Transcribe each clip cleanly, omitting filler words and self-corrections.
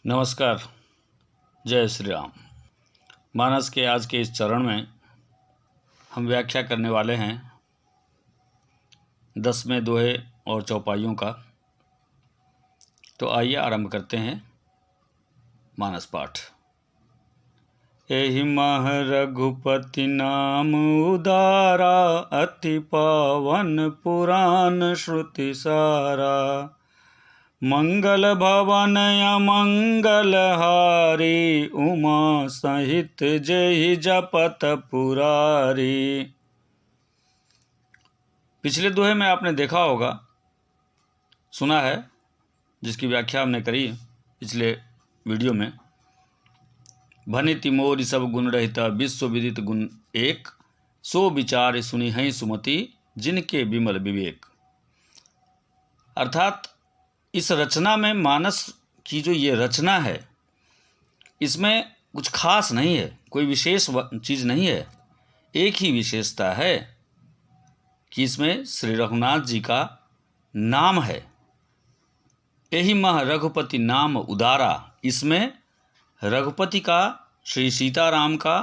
नमस्कार। जय श्री राम। मानस के आज के इस चरण में हम व्याख्या करने वाले हैं 10वें दोहे और चौपाइयों का। तो आइए आरंभ करते हैं मानस पाठ। एहि मह रघुपति नाम उदारा, अति पावन पुराण श्रुति सारा। मंगल भवन अमंगल हारी, उमा सहित जहि जपत पुरारी। पिछले दोहे में आपने देखा होगा, सुना है, जिसकी व्याख्या हमने करी पिछले वीडियो में। भनिति मोरि सब गुण रहिता, विश्व विदित गुण एक। सो विचार सुनि हैं सुमति, जिनके विमल विवेक। अर्थात इस रचना में, मानस की जो ये रचना है, इसमें कुछ खास नहीं है, कोई विशेष चीज़ नहीं है। एक ही विशेषता है कि इसमें श्री रघुनाथ जी का नाम है। एहि मह रघुपति नाम उदारा, इसमें रघुपति का, श्री सीताराम का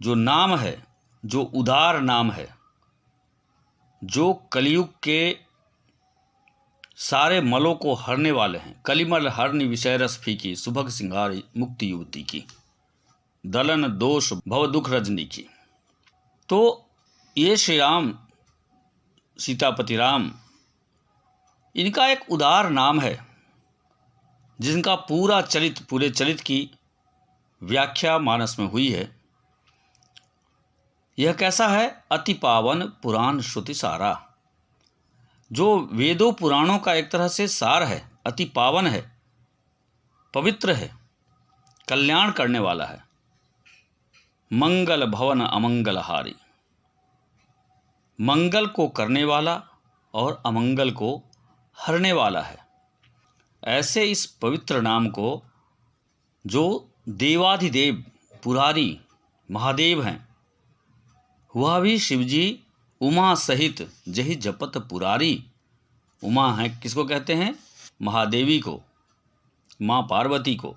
जो नाम है, जो उदार नाम है, जो कलयुग के सारे मलों को हरने वाले हैं। कलिमल हरनि विषय रस फीकी, सुभग सिंगारी मुक्ति युवती की। दलन दोष भव दुख रजनी की। तो ये श्री राम, सीतापति राम, इनका एक उदार नाम है, जिनका पूरे चरित्र की व्याख्या मानस में हुई है। यह कैसा है? अति पावन पुराण श्रुति सारा, जो वेदों पुराणों का एक तरह से सार है। अति पावन है, पवित्र है, कल्याण करने वाला है। मंगल भवन अमंगल हारी, मंगल को करने वाला और अमंगल को हरने वाला है। ऐसे इस पवित्र नाम को जो देवाधिदेव पुरारी महादेव हैं, वह भी शिवजी उमा सहित जहि जपत पुरारी। उमा है, किसको कहते हैं? महादेवी को, माँ पार्वती को।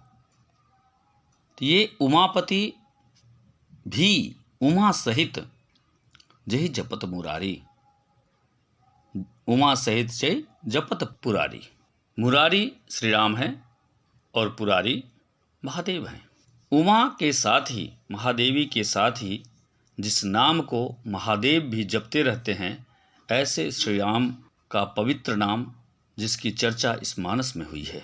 तो ये उमापति भी उमा सहित जहि जपत मुरारी, उमा सहित जय जपत पुरारी। मुरारी श्री राम है और पुरारी महादेव हैं। उमा के साथ ही, महादेवी के साथ ही जिस नाम को महादेव भी जपते रहते हैं, ऐसे श्री राम का पवित्र नाम, जिसकी चर्चा इस मानस में हुई है।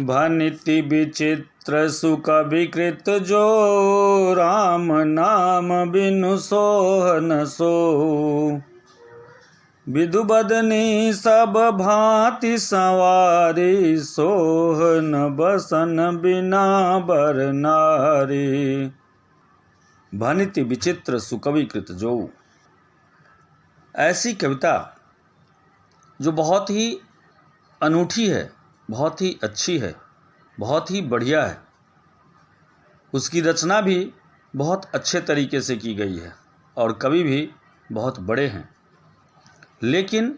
भनिति विचित्र सुख विकृत, जो राम नाम बिनु सोह न सोऊ। विधु बदनी सब भांति संवारी, सोह न बसन बिना बर नारी। भनिति विचित्र सुकविकृत जो, ऐसी कविता जो बहुत ही अनूठी है, बहुत ही अच्छी है, बहुत ही बढ़िया है। उसकी रचना भी बहुत अच्छे तरीके से की गई है और कवि भी बहुत बड़े हैं। लेकिन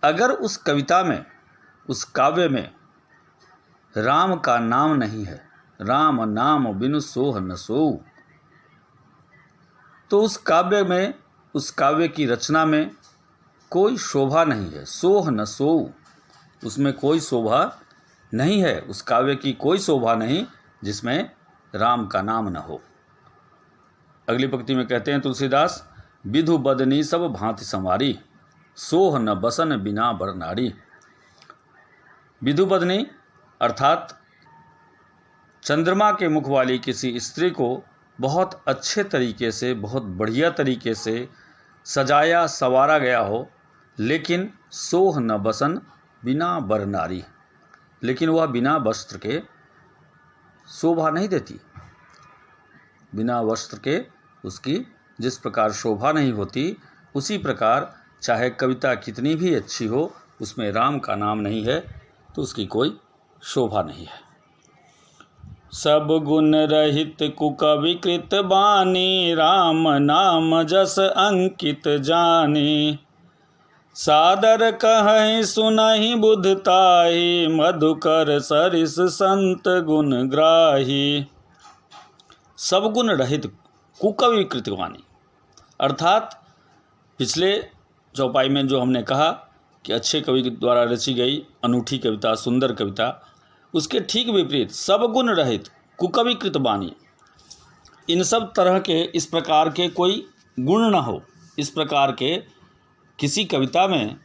अगर उस कविता में, उस काव्य में राम का नाम नहीं है, राम नाम बिनु सोह न सोऊ, तो उस काव्य में, उस काव्य की रचना में कोई शोभा नहीं है। सोह न सोऊ, उसमें कोई शोभा नहीं है। उस काव्य की कोई शोभा नहीं जिसमें राम का नाम न हो। अगली पंक्ति में कहते हैं तुलसीदास, विधु बदनी सब भांति संवारी, सोह न बसन बिना बर नारी। विधु बदनी अर्थात चंद्रमा के मुख वाली किसी स्त्री को बहुत अच्छे तरीके से, बहुत बढ़िया तरीके से सजाया संवारा गया हो, लेकिन सोह न बसन बिना बर नारी, लेकिन वह बिना वस्त्र के शोभा नहीं देती। बिना वस्त्र के उसकी जिस प्रकार शोभा नहीं होती, उसी प्रकार चाहे कविता कितनी भी अच्छी हो, उसमें राम का नाम नहीं है तो उसकी कोई शोभा नहीं है। सब गुण रहित कुकविकृत बानी, राम नाम जस अंकित जानी। सादर कहहि सुनहि बुधताहि, मधुकर सरिस संत गुण ग्राही। सब गुण रहित कुकवि कृतवाणी, अर्थात पिछले चौपाई में जो हमने कहा कि अच्छे कवि के द्वारा रची गई अनूठी कविता, सुंदर कविता, उसके ठीक विपरीत सब गुण रहित कुकवि कृतवाणी, इन सब तरह के इस प्रकार के कोई गुण न हो, इस प्रकार के किसी कविता में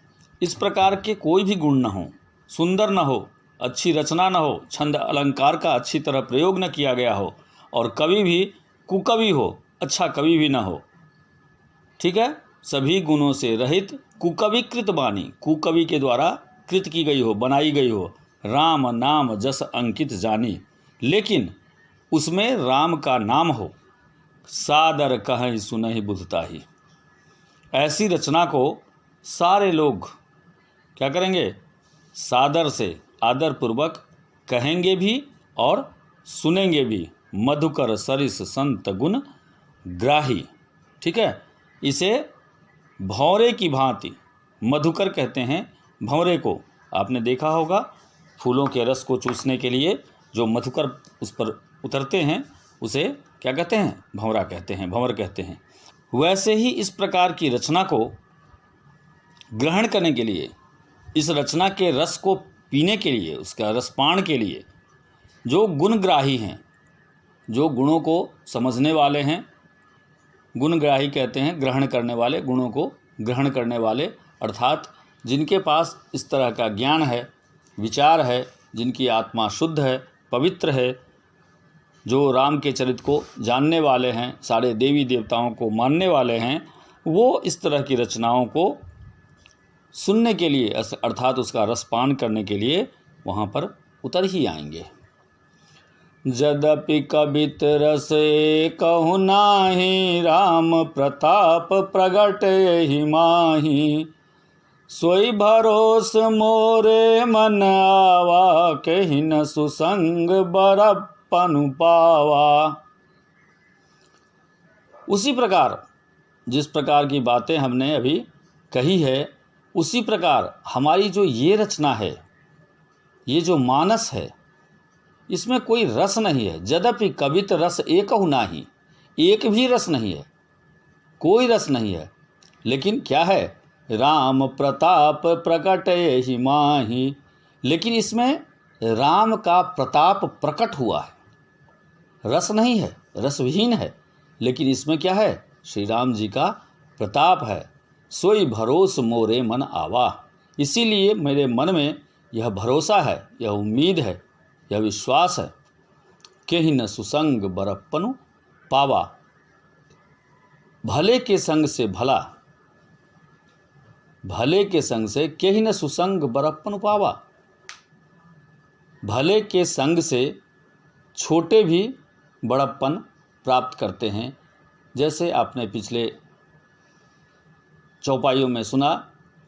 इस प्रकार के कोई भी गुण न हो, सुंदर न हो, अच्छी रचना न हो, छंद अलंकार का अच्छी तरह प्रयोग न किया गया हो, और कवि भी कुकवि हो, अच्छा कवि भी न हो। ठीक है, सभी गुणों से रहित कुकविकृत वाणी, कुकवि के द्वारा कृत की गई हो, बनाई गई हो। राम नाम जस अंकित जानी, लेकिन उसमें राम का नाम हो। सादर कहहि सुनहि बुधताहि, ऐसी रचना को सारे लोग क्या करेंगे, सादर से आदर पूर्वक कहेंगे भी और सुनेंगे भी। मधुकर सरिस संत गुण ग्राही, ठीक है, इसे भंवरे की भांति, मधुकर कहते हैं भंवरे को। आपने देखा होगा फूलों के रस को चूसने के लिए जो मधुकर उस पर उतरते हैं उसे क्या कहते हैं, भंवरा कहते हैं, भंवर कहते हैं। वैसे ही इस प्रकार की रचना को ग्रहण करने के लिए, इस रचना के रस को पीने के लिए, उसका रसपान के लिए जो गुणग्राही हैं, जो गुणों को समझने वाले हैं, गुणग्राही कहते हैं ग्रहण करने वाले, गुणों को ग्रहण करने वाले, अर्थात जिनके पास इस तरह का ज्ञान है, विचार है, जिनकी आत्मा शुद्ध है, पवित्र है, जो राम के चरित्र को जानने वाले हैं, सारे देवी देवताओं को मानने वाले हैं, वो इस तरह की रचनाओं को सुनने के लिए, अर्थात उसका रसपान करने के लिए वहाँ पर उतर ही आएंगे। यद्यपि कबित रस कहु नाही, राम प्रताप प्रगट एहि माही। सोई भरोस मोरे मन आवा, केहि न सुसंग बरप्पनु पावा। उसी प्रकार जिस प्रकार की बातें हमने अभी कही है, उसी प्रकार हमारी जो ये रचना है, ये जो मानस है, इसमें कोई रस नहीं है। यद्यपि कबित रस एकहु नाही, एक भी रस नहीं है, कोई रस नहीं है, लेकिन क्या है, राम प्रताप प्रकट एहि माही, लेकिन इसमें राम का प्रताप प्रकट हुआ है। रस नहीं है, रसविहीन है, लेकिन इसमें क्या है, श्री राम जी का प्रताप है। सोई भरोस मोरे मन आवा, इसीलिए मेरे मन में यह भरोसा है, यह उम्मीद है, यह विश्वास है। केहि न सुसंग बरप्पनु पावा, भले के संग से भला, भले के संग से केहि न सुसंग बरप्पनु पावा, भले के संग से छोटे भी बड़प्पन प्राप्त करते हैं। जैसे आपने पिछले चौपाइयों में सुना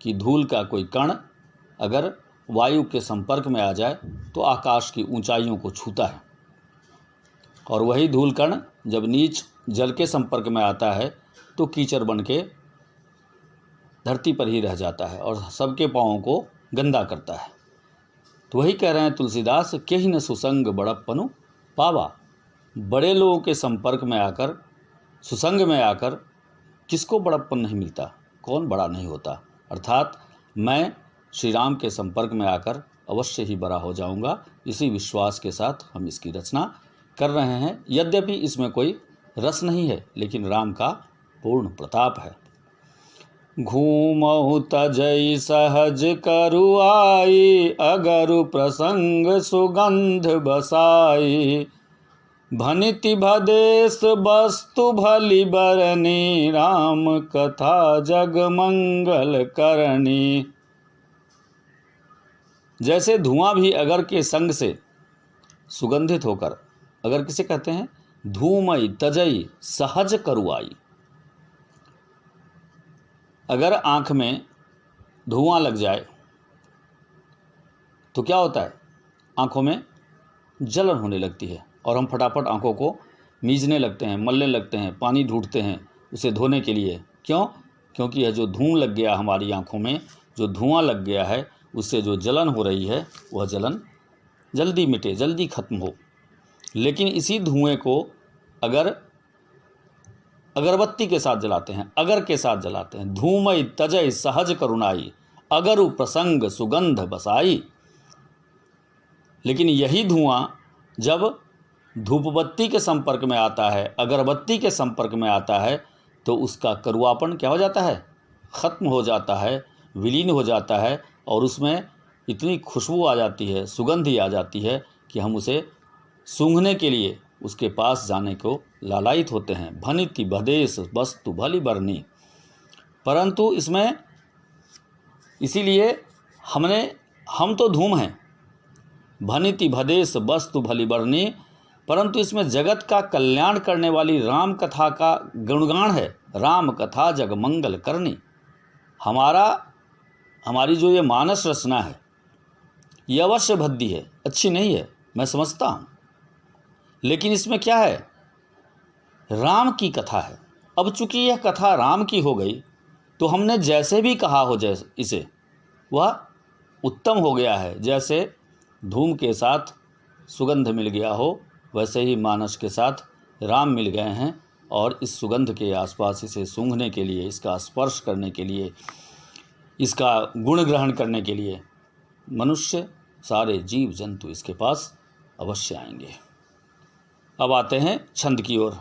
कि धूल का कोई कण अगर वायु के संपर्क में आ जाए तो आकाश की ऊंचाइयों को छूता है, और वही धूल कण जब नीच जल के संपर्क में आता है तो कीचड़ बन के धरती पर ही रह जाता है और सबके पाँवों को गंदा करता है। तो वही कह रहे हैं तुलसीदास, केहि न सुसंग बड़प्पनु पावा। बड़े लोगों के संपर्क में आकर, सुसंग में आकर किसको बड़प्पन नहीं मिलता, कौन बड़ा नहीं होता। अर्थात मैं श्री राम के संपर्क में आकर अवश्य ही बड़ा हो जाऊंगा, इसी विश्वास के साथ हम इसकी रचना कर रहे हैं। यद्यपि इसमें कोई रस नहीं है, लेकिन राम का पूर्ण प्रताप है। घूमहु तजई सहज करुआई, अगरु प्रसंग सुगंध बसाई। भनिति भदेश वस्तु भली बरनी, राम कथा जग मंगल करनी। जैसे धुआं भी अगर के संग से सुगंधित होकर, अगर किसे कहते हैं, धूमई तजई सहज करुआई। अगर आँख में धुआं लग जाए तो क्या होता है, आँखों में जलन होने लगती है और हम फटाफट आँखों को मीजने लगते हैं, मलने लगते हैं, पानी ढूंढते हैं उसे धोने के लिए। क्यों? क्योंकि यह जो धूम लग गया हमारी आँखों में, जो धुआं लग गया है, उससे जो जलन हो रही है वह जलन जल्दी मिटे, जल्दी खत्म हो। लेकिन इसी धुएं को अगर अगरबत्ती के साथ जलाते हैं, अगर के साथ जलाते हैं, धूमय तजय सहज करुणाई, अगरु प्रसंग सुगंध बसाई। लेकिन यही धुआं जब धूपबत्ती के संपर्क में आता है, अगरबत्ती के संपर्क में आता है, तो उसका करुआपन क्या हो जाता है, ख़त्म हो जाता है, विलीन हो जाता है, और उसमें इतनी खुशबू आ जाती है, सुगंध ही आ जाती है कि हम उसे सूंघने के लिए उसके पास जाने को लालायित होते हैं। भनिति भदेश वस्तु भली बरनी। परंतु इसमें इसीलिए हम तो धूम हैं, भनिति भदेश वस्तु भली बरनी, परंतु इसमें जगत का कल्याण करने वाली राम कथा का गुणगान है। राम कथा जग मंगल करनी। हमारी जो ये मानस रचना है, ये अवश्य भद्दी है, अच्छी नहीं है, मैं समझता हूँ, लेकिन इसमें क्या है, राम की कथा है। अब चूंकि यह कथा राम की हो गई, तो हमने जैसे भी कहा हो जैसे इसे, वह उत्तम हो गया है। जैसे धूम के साथ सुगंध मिल गया हो, वैसे ही मानस के साथ राम मिल गए हैं, और इस सुगंध के आसपास इसे सूंघने के लिए, इसका स्पर्श करने के लिए, इसका गुण ग्रहण करने के लिए मनुष्य, सारे जीव जंतु इसके पास अवश्य आएंगे। अब आते हैं छंद की ओर।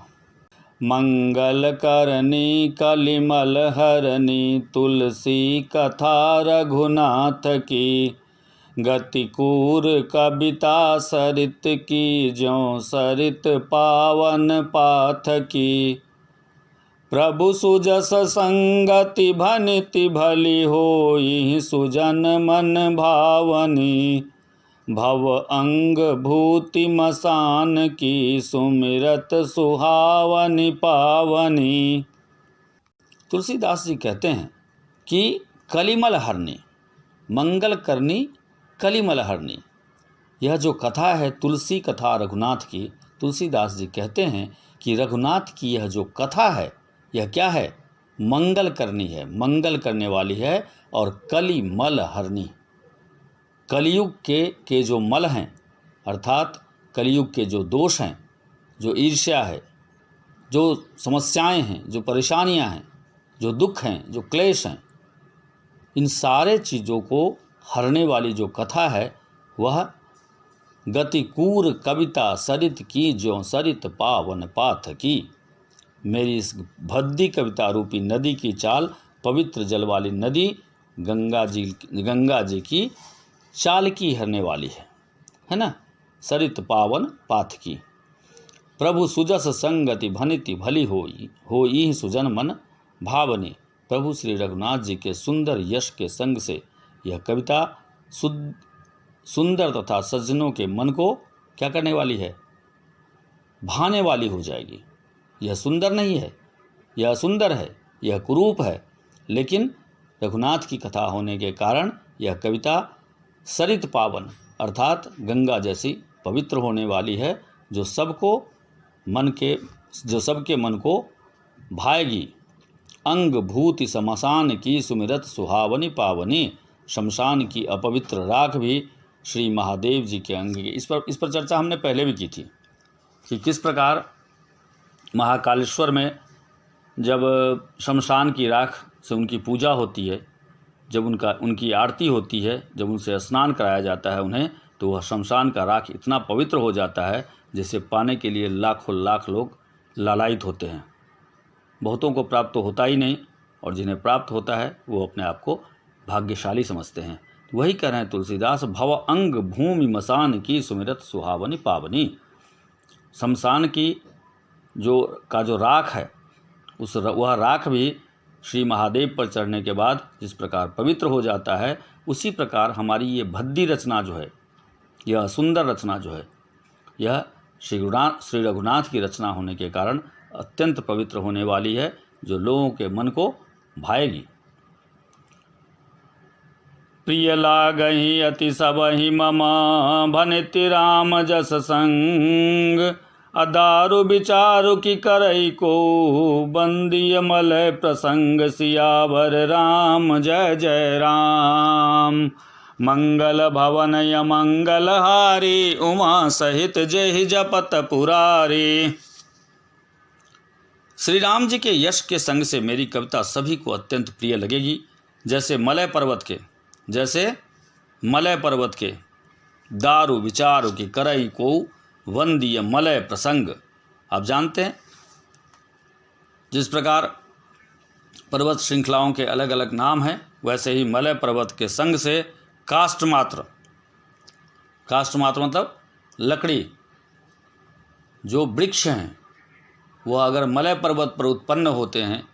मंगल करनी कलिमल हरनी, तुलसी कथा रघुनाथ की, गतिकूर कविता सरित की, ज्यों सरित पावन पाथ की। प्रभु सुजस संगति भनिति भली होई, सुजन मन भावनी। भव अंग भूति मसान की, सुमिरत सुहावनी पावनी। तुलसीदास जी कहते हैं कि कलिमल हरनी, मंगल करनी कलिमल हरनी, यह जो कथा है तुलसी कथा रघुनाथ की, तुलसीदास जी कहते हैं कि रघुनाथ की यह जो कथा है, यह क्या है, मंगल करनी है, मंगल करने वाली है, और कलिमल हरनी, कलयुग के जो मल हैं, अर्थात कलयुग के जो दोष हैं, जो ईर्ष्या है, जो समस्याएं हैं, जो परेशानियां हैं, जो दुख हैं, जो क्लेश हैं, इन सारे चीज़ों को हरने वाली जो कथा है, वह गतिकूर कविता सरित की, ज्यों सरित पावन पाथ की। मेरी इस भद्दी कविता रूपी नदी की चाल, पवित्र जल वाली नदी गंगा जी की चाल की हरने वाली है ना, सरित पावन पाथ की। प्रभु सुजस संगति भनिति भली होई, सुजन मन भावनी। प्रभु श्री रघुनाथ जी के सुंदर यश के संग से यह कविता सुंदर तथा सज्जनों के मन को क्या करने वाली है, भाने वाली हो जाएगी। यह सुंदर नहीं है, यह सुंदर है, यह कुरूप है, लेकिन रघुनाथ की कथा होने के कारण यह कविता सरित पावन अर्थात गंगा जैसी पवित्र होने वाली है, जो सबके मन को भाएगी। अंग भूति शमशान की, सुमिरत सुहावनी पावनी। शमशान की अपवित्र राख भी श्री महादेव जी के अंग की। इस पर चर्चा हमने पहले भी की थी कि किस प्रकार महाकालेश्वर में जब शमशान की राख से उनकी पूजा होती है, जब उनकी आरती होती है, जब उनसे स्नान कराया जाता है उन्हें, तो वह शमशान का राख इतना पवित्र हो जाता है जिसे पाने के लिए लाखों लाख लोग लालायित होते हैं। बहुतों को प्राप्त तो होता ही नहीं, और जिन्हें प्राप्त होता है वो अपने आप को भाग्यशाली समझते हैं। वही कह रहे हैं तुलसीदास, भव अंग भूमि मसान की, सुमिरत सुहावनी पावनी। शमशान की जो राख है, वह राख भी श्री महादेव पर चढ़ने के बाद जिस प्रकार पवित्र हो जाता है, उसी प्रकार हमारी ये भद्दी रचना जो है, यह सुंदर रचना जो है, यह श्री रघुनाथ की रचना होने के कारण अत्यंत पवित्र होने वाली है, जो लोगों के मन को भाएगी। प्रिय लागहि अति सबहि मम, भनिति राम जस संग, अदारु विचारु की करई को, बंदिय मलय प्रसंग सियावर राम जय जय राम। मंगल भवन मंगल हारी, उमा सहित जय जपत पुरारी। श्री राम जी के यश के संग से मेरी कविता सभी को अत्यंत प्रिय लगेगी। जैसे मलय पर्वत के दारु विचारु की करई को, वंदीय मलय प्रसंग। आप जानते हैं जिस प्रकार पर्वत श्रृंखलाओं के अलग अलग नाम हैं, वैसे ही मलय पर्वत के संग से काष्ठ मात्र मतलब लकड़ी, जो वृक्ष हैं वो अगर मलय पर्वत पर उत्पन्न होते हैं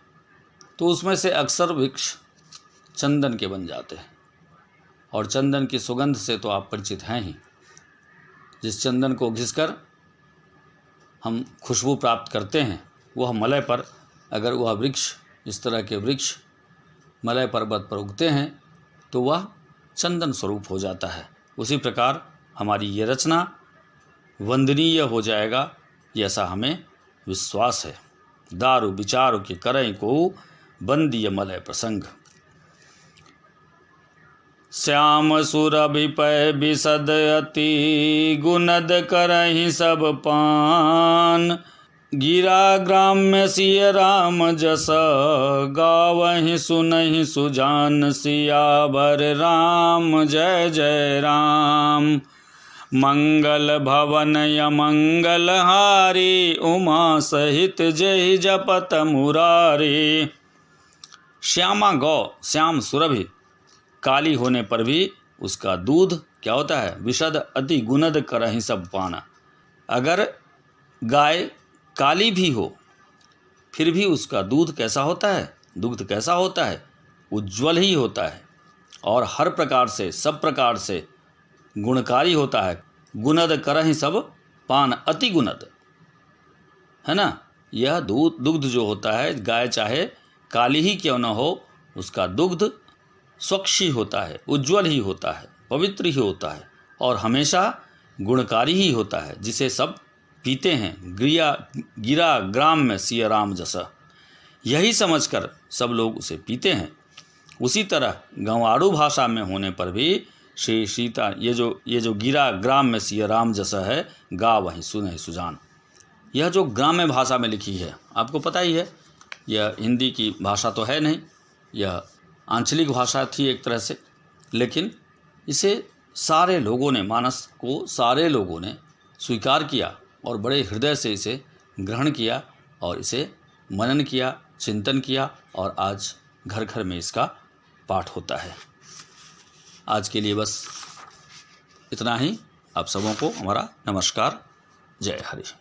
तो उसमें से अक्सर वृक्ष चंदन के बन जाते हैं। और चंदन की सुगंध से तो आप परिचित हैं ही। जिस चंदन को घिसकर हम खुशबू प्राप्त करते हैं, वह मलय पर अगर वह वृक्ष, इस तरह के वृक्ष मलय पर्वत पर उगते हैं तो वह चंदन स्वरूप हो जाता है। उसी प्रकार हमारी ये रचना वंदनीय हो जाएगा, ये ऐसा हमें विश्वास है। दारु विचारु की करई को, बंदीय मलय प्रसंग। श्याम सुरभिपय विशद अति, गुनद करहि सब पान। गिरा ग्राम्य सिय राम जस, गावहि सुनहि सुजान। सियावर राम जय जय राम। मंगल भवन मंगल हारी, उमा सहित जय जपत मुरारी। श्यामा गौ, श्याम सुरभि, काली होने पर भी उसका दूध क्या होता है? विशद अति गुणद करहि सब पान। अगर गाय काली भी हो फिर भी उसका दूध कैसा होता है? दुग्ध कैसा होता है? उज्ज्वल ही होता है और हर प्रकार से, सब प्रकार से गुणकारी होता है। गुणद करहि सब पान, अति गुणद, है ना। यह दुग्ध जो होता है, गाय चाहे काली ही क्यों न हो, उसका दुग्ध स्वच्छ ही होता है, उज्ज्वल ही होता है, पवित्र ही होता है और हमेशा गुणकारी ही होता है, जिसे सब पीते हैं। गिरा ग्राम में सिय राम जसा, यही समझकर सब लोग उसे पीते हैं। उसी तरह गंवाड़ू भाषा में होने पर भी श्री सीता, ये जो गिरा ग्राम में सिय राम जसा है, गा वहीं सुनहि सुजान। यह जो ग्राम्य भाषा में लिखी है, आपको पता ही है, यह हिंदी की भाषा तो है नहीं, यह आंचलिक भाषा थी एक तरह से, लेकिन इसे सारे लोगों ने, मानस को सारे लोगों ने स्वीकार किया और बड़े हृदय से इसे ग्रहण किया और इसे मनन किया, चिंतन किया और आज घर घर में इसका पाठ होता है। आज के लिए बस इतना ही। आप सबों को हमारा नमस्कार। जय हरि।